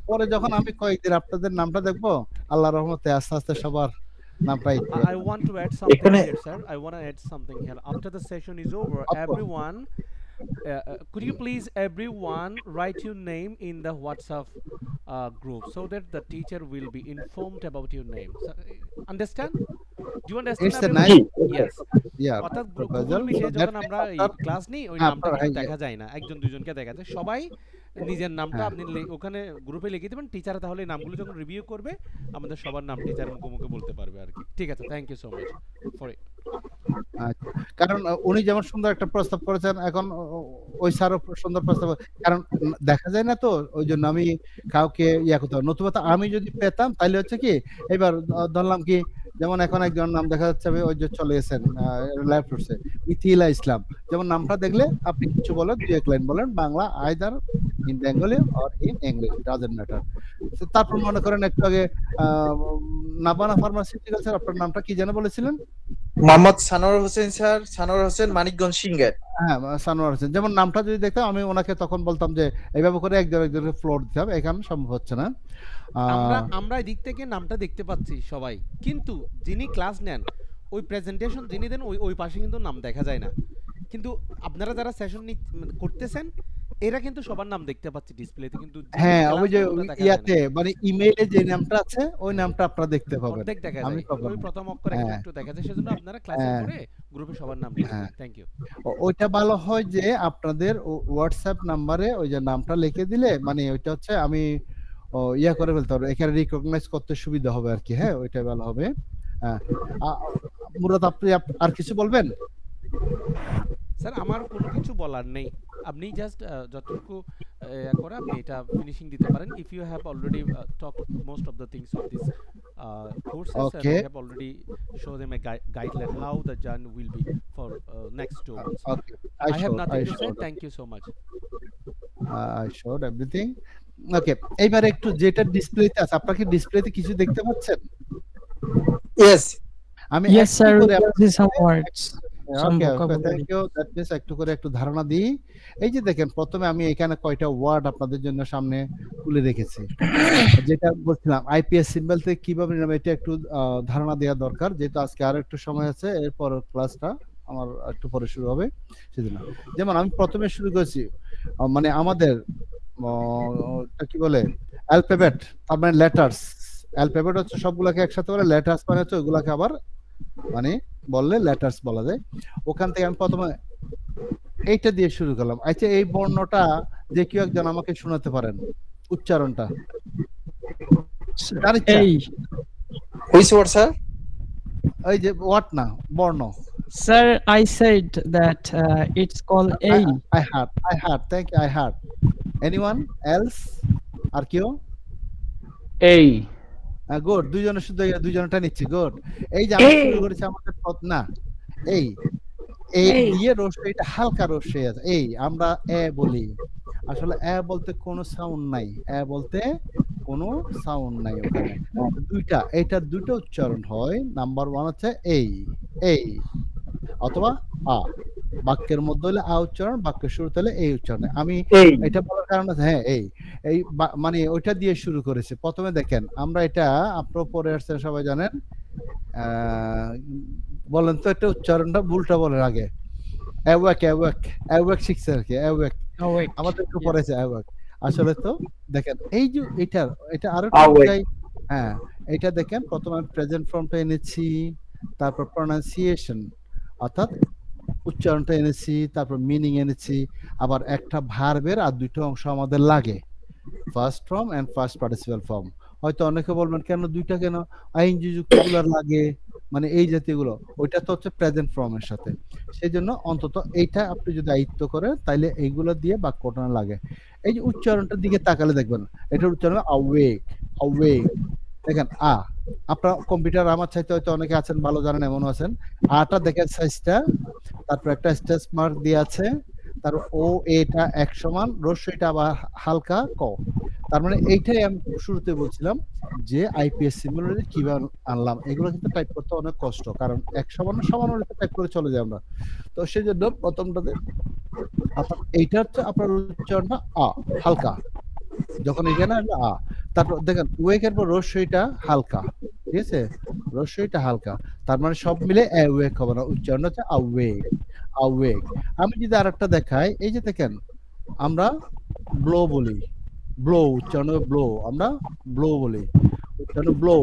পরে যখন আমি কয়েকদিন আপনাদের নামটা দেখবো, আল্লাহর রহমতে আস্তে আস্তে সবার নামটাই। I want to add something here, sir. I want to add something here. After the session is over, everyone, could you please everyone write your name in the WhatsApp group so that the teacher will be informed about your name. So, understand? Do you understand? It's a nice, yes. Yeah. অর্থাৎ Google মিটে যখন আমরা class নিই ওই নামটা কিন্তু দেখা যায় না, একজন দুজনকে দেখা যায়। সবাই নিজের নামটা আপনি ওখানে গ্রুপে লিখে দেবেন, টিচার তাহলে এই নামগুলো যখন রিভিউ করবে আমাদের সবার নাম টিচার মুখে মুখে বলতে পারবে আর কি। ঠিক আছে, thank you so much for it. কারণ উনি যেমন সুন্দর একটা প্রস্তাব করেছেন, এখন ওই স্যারও সুন্দর প্রস্তাব, কারণ দেখা যায় না তো, ওই জন্য আমি কাউকে ইয়া করতে হবে। নতুবা আমি যদি পেতাম তাহলে হচ্ছে কি, এবার ধরলাম কি, যেমন এখন একজন নাম দেখা যাচ্ছে, আমি ওই যে চলে গেছেন লাইভ করছে মিথিলা ইসলাম, যেমন নামটা দেখলে আপনি কিছু বলেন, 2-1 লাইন বলেন Bangla, either in Bengali or in English, doesn't matter. তারপর মনে করেন একটু আগে নাভানা ফার্মাসিউটিক্যালস, আপনার নামটা কি যেন বলেছিলেন? Mohammad Sanowar Hossain sir, Sanowar Hossain, Manikganj singer. হ্যাঁ, সানোয়ার হোসেন। যেমন নামটা যদি দেখতাম আমি ওনাকে তখন বলতাম যে এইভাবে করে একজনকে ফ্লোর দিতে হবে, এখানে সম্ভব হচ্ছে না। আমরা এই দিক থেকে নামটা দেখতে পাচ্ছি সবাই, কিন্তু যিনি ক্লাস নেন ওই প্রেজেন্টেশন যিনি দেন ওই পাশে কিন্তু নাম দেখা যায় না। কিন্তু আপনারা যারা সেশন করতেছেন এরা কিন্তু সবার নাম দেখতে পাচ্ছি ডিসপ্লেতে, কিন্তু হ্যাঁ ওই যে ইয়াতে মানে ইমেইলে যে নামটা আছে ওই নামটা আপনারা দেখতে পাবেন। অর্ধেক দেখা যায়, ওই প্রথম অক্ষরে একটু দেখা যায়, সেজন্য আপনারা ক্লাসে পড়ে গ্রুপে সবার নাম লিখবেন। Thank you. ওইটা ভালো হয় যে আপনাদের হোয়াটসঅ্যাপ নাম্বারে ওই যে নামটা লিখে দিলে মানে ওইটা হচ্ছে আমি ইয়া করে ফেলতে পারবো, এখানে রিকগনাইজ করতে সুবিধা হবে আর কি। হ্যাঁ ওইটা ভালো হবে। হ্যাঁ মুরাদ, আপনি আর কিছু বলবেন? স্যার আমার কোনো কিছু বলার নেই, আপনি জাস্ট যতটুকু করে আপনি এটা ফিনিশিং দিতে পারেন। If you have already talked most of the things of this courses, and I have already shown them a guideline how the journey will be for next 2 months. Okay. I have nothing to say. Thank you so much. I showed everything. Okay, এইবার একটু যেটা ডিসপ্লেতে আছে, আপনারা কি ডিসপ্লেতে কিছু দেখতে পাচ্ছেন? Yes. আমি Yes sir, these some words. Okay, thank you. That means একটু করে একটু ধারণা দিই। এই যে দেখেন প্রথমে আমি এখানে কয়টা ওয়ার্ড আপনাদের জন্য সামনে তুলে রেখেছি, যেটা বলছিলাম আইপিএস সিম্বল থেকে কিভাবে নিলাম, এটা একটু ধারণা দেওয়া দরকার, যেহেতু আজকে আর একটু সময় আছে, এরপর ক্লাসটা আমার একটু পরে শুরু হবে সেজন্য। যেমন আমি প্রথমে শুরু করেছি মানে আমাদের কি বলে অ্যালফাবেট, তার মানে লেটার্স। অ্যালফাবেট হচ্ছে সবগুলোকে একসাথে বলে, লেটার্স মানে হচ্ছে ওইগুলাকে আবার মানে বললে লেটার্স বলা যায়। ওখান থেকে আমি প্রথমে এইটা দিয়ে শুরু করলাম। আচ্ছা এই বর্ণটা যে কেউ একজন আমাকে শোনাতে পারেন উচ্চারণটা? Which word sir? ওই যে what না বর্ণ Sir, I said that it's called A. I heard thank you I heard anyone else আর কেউ A. গুড দুইজনের শুধু দুইজনটা নিচ্ছি গুড এই যে আমরা শুরু করেছি আমাদের পথ না এই দিয়ে রস্যইটা হালকা রস্যই আছে এই আমরা এ বলি আসলে এ বলতে কোনো সাউন্ড নাই এ বলতে কোনো সাউন্ড নাই ওখানে দুইটা এটার দুটো উচ্চারণ হয় নাম্বার 1 হচ্ছে এই অথবা আ বাক্যের মধ্যে হলে আ উচ্চারণ বাক্যের শুরুতে হলে এই উচ্চারণ আমি এটা বলার কারণ আছে হ্যাঁ এই মানে ওইটা দিয়ে শুরু করেছে প্রথমে দেখেন আমরা এটা আপনারা পরে আসছেন সবাই জানেন বলেন তো একটা উচ্চারণটা ভুলটা বলেন আগে অ্যাওয়াক শিখছে আর কি অ্যাওয়াক আমাদেরকে পড়েছে অ্যাওয়াক আসলে তো দেখেন এই যে এটা আরো হ্যাঁ এটা দেখেন প্রথমে প্রেজেন্ট ফর্মটা এনেছি তারপর প্রনাউন্সিয়েশন অর্থাৎ উচ্চারণটা এনেছি তারপর মিনিং এনেছি আবার একটা ভার্বের আর দুটো অংশ আমাদের লাগে first form and first participle form হয়তো অনেকে বলবেন কেন দুইটা কেন আইএনজি যুক্তগুলো লাগে মানে এই জাতীয়গুলো ওইটা তো হচ্ছে প্রেজেন্ট ফর্মের সাথে সেইজন্য অন্তত এইটা আপনি যদি আয়ত্ত করেন তাইলে এইগুলো দিয়ে বাক্যটা লাগে এই যে উচ্চারণটার দিকে তাকালে দেখবেন এটার উচ্চারণ অওয়েক দেখেন আপনার কম্পিউটার আমার চাইতে হয়তো অনেকে আছেন ভালো জানেন এমনও আছেন আটা দেখেন সাইজটা তারপর একটা স্টেজ মার্ক দিয়ে আছে তার ও এটা এক সমান রস্যইটা আবার হালকা ক তার মানে এইটাই আমি শুরুতে বলছিলাম যে আইপিএস সিম্বল কিভাবে আনলাম এগুলো কিন্তু টাইপ করতে অনেক কষ্ট কারণ এক সমান হলে টাইপ করে চলে যায় আমরা তো সেই জন্য প্রথমটাতে আপনার এইটা হচ্ছে আপনার উচ্চারণটা হালকা যখন এখানে তারপর দেখেন ওয়েকের পর রস্যইটা হালকা ঠিক আছে রস্যইটা হালকা তার মানে সব মিলে অ্যাওয়েক হবে না উচ্চারণ হচ্ছে আওয়েক আমি যদি আরেকটা দেখাই এই যে দেখেন আমরা ব্লো বলি ব্লো উচ্চারণ ব্লো আমরা ব্লো বলি উচ্চারণ ব্লো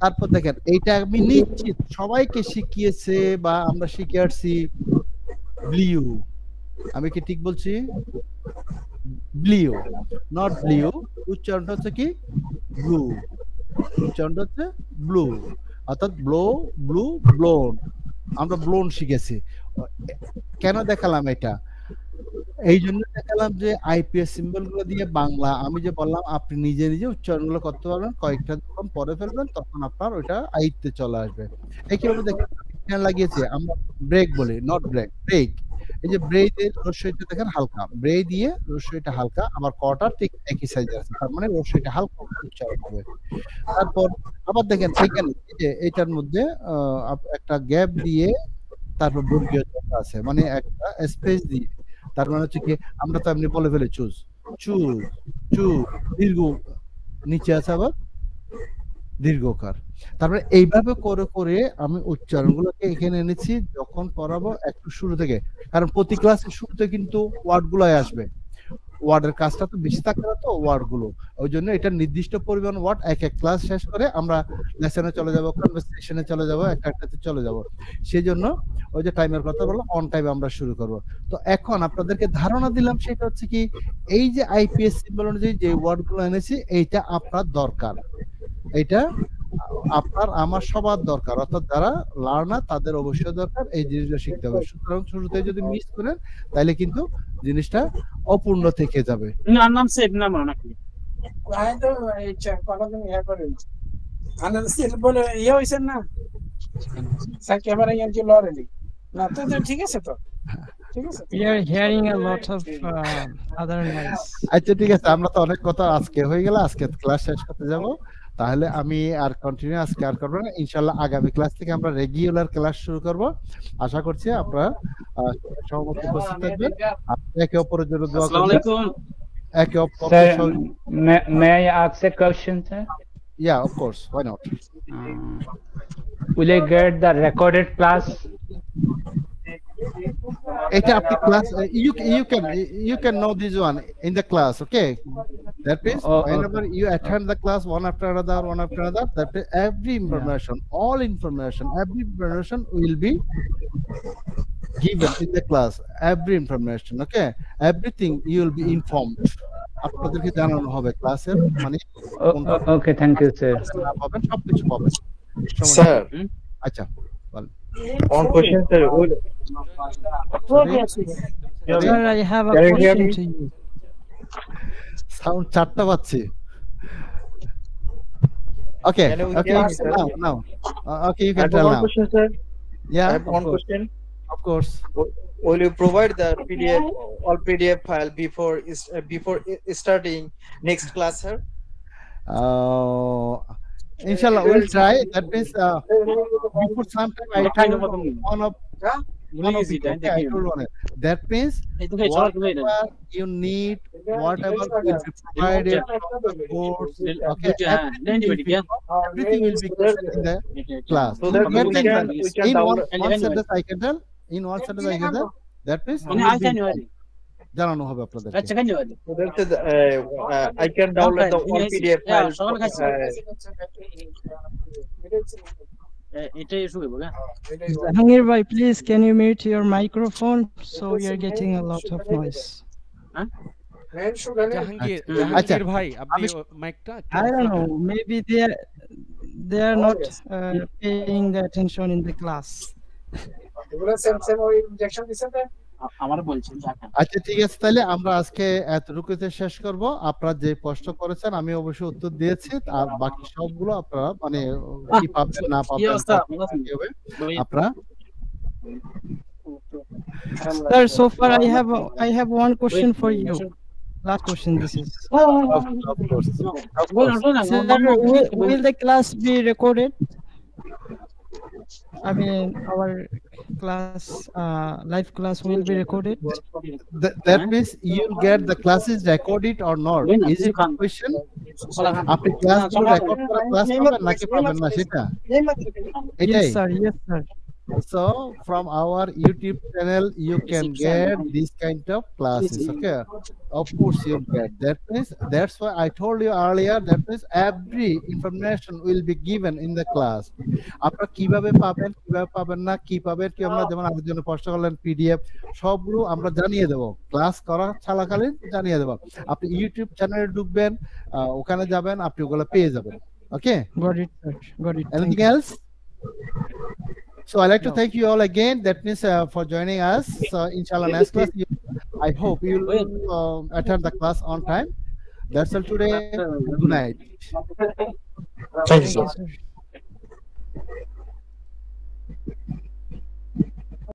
তারপর দেখেন এইটা আমি নিশ্চিত সবাইকে শিখিয়েছে বা আমরা শিখে আসছি ব্লিউ আমি কি ঠিক বলছি ব্লিউ নট ব্লিউ উচ্চারণটা হচ্ছে কি ব্লু উচ্চারণটা হচ্ছে ব্লু অর্থাৎ ব্লোন আমরা ব্লোন শিখেছি কেন দেখালাম এটা এই জন্য দেখালাম যে আইপিএস সিম্বল গুলো দিয়ে বাংলা আমি যে বললাম আপনি নিজে নিজে উচ্চারণগুলো করতে পারবেন কয়েকটা যখন পরে ফেলবেন তখন আপনার ওইটা আয়ত্তে চলে আসবে এই কিভাবে দেখেন লাগিয়েছে আমরা ব্রেক বলি নট ব্রেক এই যে ব্রেইদের রস্যইটা দেখেন হালকা ব্রে দিয়ে রস্যইটা হালকা আবার কটা ঠিক একই সাইজে আছে তার মানে রস্যইটা হালকা উচ্চারণ হবে তারপর আবার দেখেন এখানে যে এটার মধ্যে একটা গ্যাপ দিয়ে তারপর বর্গীয় আছে মানে একটা স্পেস দিয়ে তার মানে হচ্ছে কি আমরা তো এমনি বলে ফেলে চুজ দীর্ঘ নিচে আছে আবার দীর্ঘকার তারপরে এইভাবে করে করে আমি উচ্চারণগুলোকে এখানে এনেছি যখন পড়াবো একটু শুরু থেকে কারণ প্রতি ক্লাসের শুরুতে কিন্তু ওয়ার্ড গুলাই আসবে ওয়ার্ডের কাজটা তো বেশি থাকে না তো ওয়ার্ড গুলো ওই জন্য এটা নির্দিষ্ট পরিমাণ ওয়ার্ড এক ক্লাস শেষ করে আমরা লেসনে চলে যাব কনভারসেশনে চলে যাব একটাতে চলে যাব সেই জন্য ওই যে টাইমের কথা বললাম অন টাইম আমরা শুরু করব তো এখন আপনাদেরকে ধারণা দিলাম সেটা হচ্ছে কি এই যে আইপিএস সিম্বল অনুযায়ী যে ওয়ার্ড গুলো এনেছি এইটা আপনার দরকার এটা আপনার আমার সবার দরকার অর্থাৎ যারা লার্নার তাদের অবশ্যই দরকার এই জিনিসটা শিখতে হবে সুতরাং শুরুতে যদি মিস করেন তাহলে কিন্তু জিনিসটা অপূর্ণ থেকে যাবে নাম সেভ না নাকি আয় তো এই কথা তুমি ইয়া করে আনার সেভ বলে ইয়া হইছেন না স্যার ক্যামেরা ইয়ানকে লরেলি না তো ঠিক আছে তো ঠিক আছে We are hearing a lot of other noise. আচ্ছা ঠিক আছে আমরা তো অনেক কথা আজকে হয়ে গেল আজকে ক্লাস শেষ করতে যাব তাহলে আমি আর কন্টিনিউ আজকে আর করব না ইনশাআল্লাহ আগামী ক্লাস থেকে আমরা রেগুলার ক্লাস শুরু করব আশা করছি আপনারা সহমত উপস্থিত থাকবেন একে অপরের জন্য দোয়া করবেন আসসালামু আলাইকুম একে অপরের may I ask a question sir yeah of course why not will I get the recorded class এটা আপনি class you can know this one in the class okay that means whenever you attend the class one after another that every information all information every information will be given in the class every information okay everything you will be informed আপনাদেরকে জানানো হবে ক্লাসের মানে okay thank you sir পাবেন সবকিছু পাবেন sir আচ্ছা One question, sir. Sorry? Sir, I have a Can you hear question me? to you. Sound চারটা পাচ্ছি। Okay, Can you okay, hear me, sir? now. Okay, you I can have tell one now. question, sir. Yeah, I have one question. of course. Will you provide the PDF, all PDF file before starting next class, sir? Inshallah, we'll try. That means before some time I told one of you, okay, I told one. That means whatever you need, whatever will be provided from the course, okay, everything will be given in the class. So that That we means can in download. one sentence I can tell. In one sentence I can tell. That means জানানো হবে আপনাদেরকে। So that's it, I can download the all PDF files. Jahangir bhai, please can you mute your microphone? So we are getting a lot of noise. Jahangir আচ্ছা। ভাই আপনি মাইকটা I don't know. Maybe they are not paying the attention in the class. আচ্ছা ঠিক আছে, তাহলে আমরা আজকে এতটুকুতে শেষ করব। আপনারা যে প্রশ্ন করেছেন আমি অবশ্যই উত্তর দিয়েছি, আর বাকি সবগুলো আপনারা মানে কি পাবেন না পাবেন কি হবে আপনারা। Sir, so far I have one question for you. Last question this is. Of course. Sir, will the class be recorded? I mean, our class, live class will be recorded. That means you'll get the classes recorded or not. Is it a question? আপনি ক্লাসগুলো record করে class পাবেন নাকি পাবেন না সেটা? এটাই। Yes, sir. Yes, sir. So from our YouTube channel you can get this kind of classes, okay? Of course you get. That means that's why I told you earlier, that means every information will be given in the class. আপনারা কিভাবে পাবেন না, কি পাবেন কি আমরা যেমন আমাদের জন্য প্রশ্ন করলেন পিডিএফ সবগুলো আমরা জানিয়ে দেব, ক্লাস করা চলাকালীন জানিয়ে দেব। আপনি ইউটিউব চ্যানেলে ঢুকবেন, ওখানে যাবেন, আপনি ওগুলো পেয়ে যাবেন। Okay? Got it, sir. Got it. Anything else? So I'd like to thank you all again. That means for joining us. So inshallah next class, I hope you will attend the class on time. That's all today. Good night. Thank you, sir. Sir.